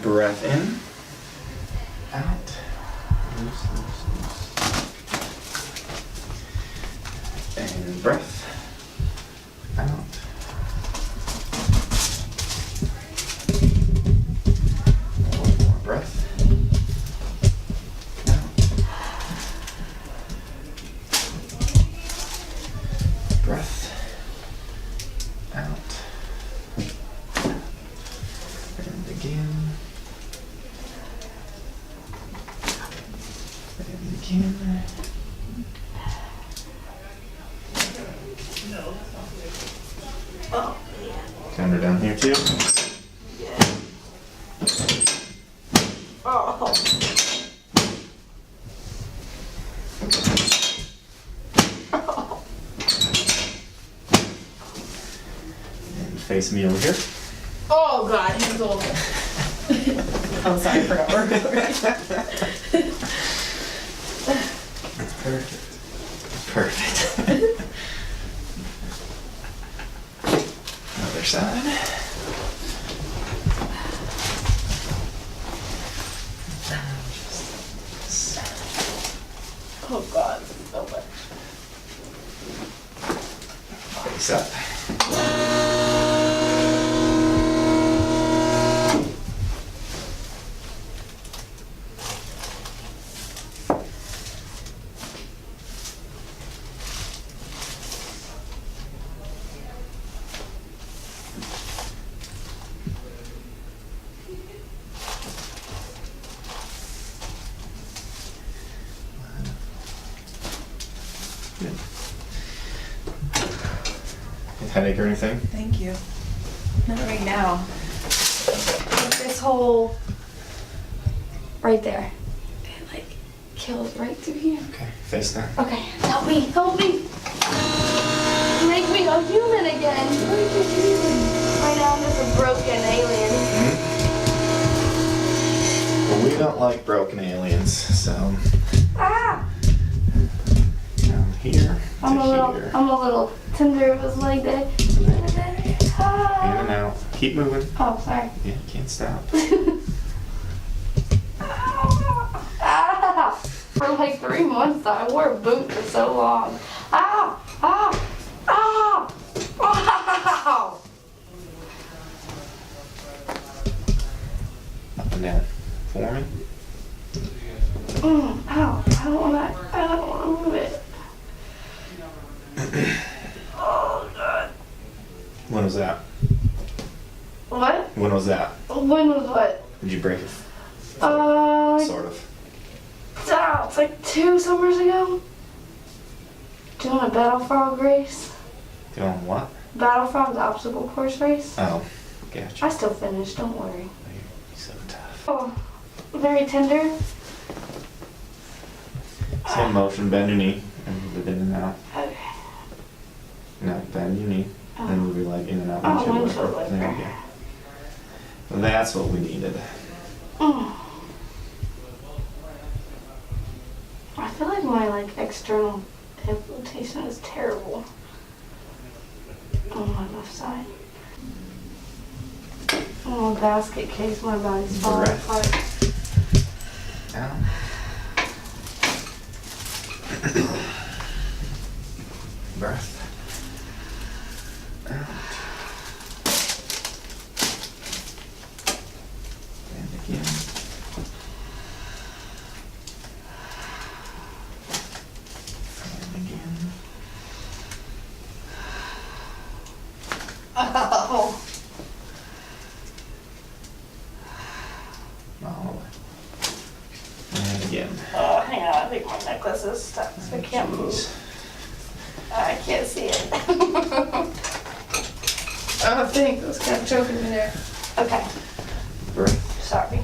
Breath in, out, loose, loose, loose. And breath out. One more breath. Out. Breath out. And again. Again. Oh, yeah. Counter down here too. Yeah. Oh. Oh. And face me over here. Oh God, hands over. I'm sorry, I forgot we're recording. Perfect. Perfect. Other side. Oh God, so much. Face up. Good. Headache or anything? Thank you. Not right now. This whole right there, it like kills right through here. Okay, face down. Okay, help me, help me. Make me a human again. Make me human. Right now I'm just a broken alien. Well, we don't like broken aliens, so Ah! down here I'm to a little, here. I'm a little tender of his leg there. Ah. In and out. Keep moving. Oh, sorry. Yeah, you can't stop. Ah! For like 3 months, I wore a boot for so long. Ah! Ah! Ah! Wow! Up and down. For me. Ow! I don't wanna move it. Oh God! When was that? What? When was that? When was what? Did you break it? Like, Sort of. it's like 2 summers ago. Doing a Battlefrog race. Doing what? Battlefrog's obstacle course race. Oh, gotcha. I still finished, don't worry. You're so tough. Oh, very tender. Same motion, bend your knee and move it in and out. Okay. No, bend your knee and move your leg in and out. Oh, Windshield windshield wiper. wiper. There you go. That's what we needed. Mm. I feel like my external hip rotation is terrible on my left side. Oh, basket case, my body's falling Breath. apart. Out. Breath. Out. And again. And again. Oh. All the way. And again. Oh, hang on, I think my necklace is stuck, so I can't move. Jeez. I can't see it. Oh, thanks, it was kind of choking me there. Okay, Breath. sorry.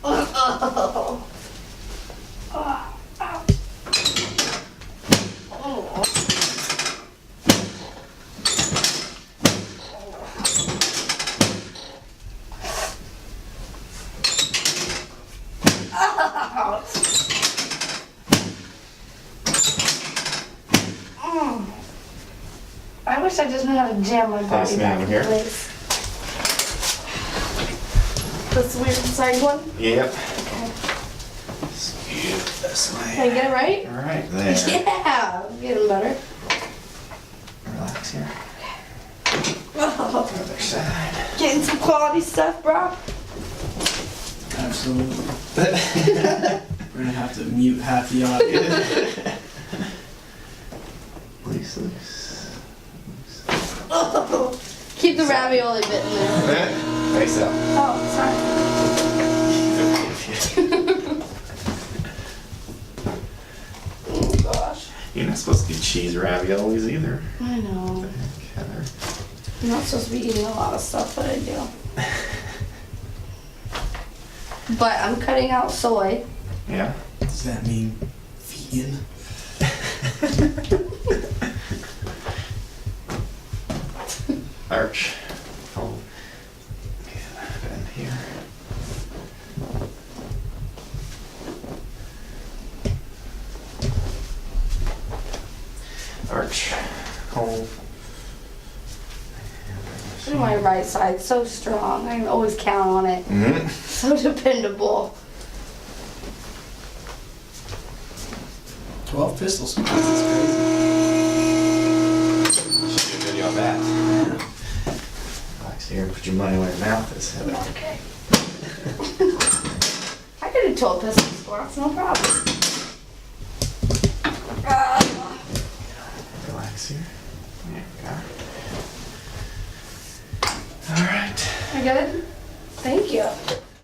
Oh. Oh. Ow. Oh. out. I wish I just knew how to jam my body Place me back over in here. place. This weird side one? Yep. Okay. Scoot this way. Can I get it right? Right there. Yeah! I'm getting better. Relax here. Oh, Other side. getting some quality stuff, bro. Absolutely. We're gonna have to mute half the audience. Loose. Keep the ravioli bit in there. Face up. Oh, sorry. Oh gosh. You're not supposed to do cheese raviolis either. I know. What the heck, Heather? I'm not supposed to be eating a lot of stuff, but I do. But I'm cutting out soy. Yeah. Does that mean vegan? Arch. Oh. Yeah, bend here. Arch. Hold. My right side's so strong. I can always count on it. Mm-hmm. So dependable. 12 pistol spots, that's crazy. Should do a video on that. Relax here and put your money where your mouth is, Heather. Okay. I could do 12 pistol squats, no problem. Relax here. There we go. All right. I good? Thank you.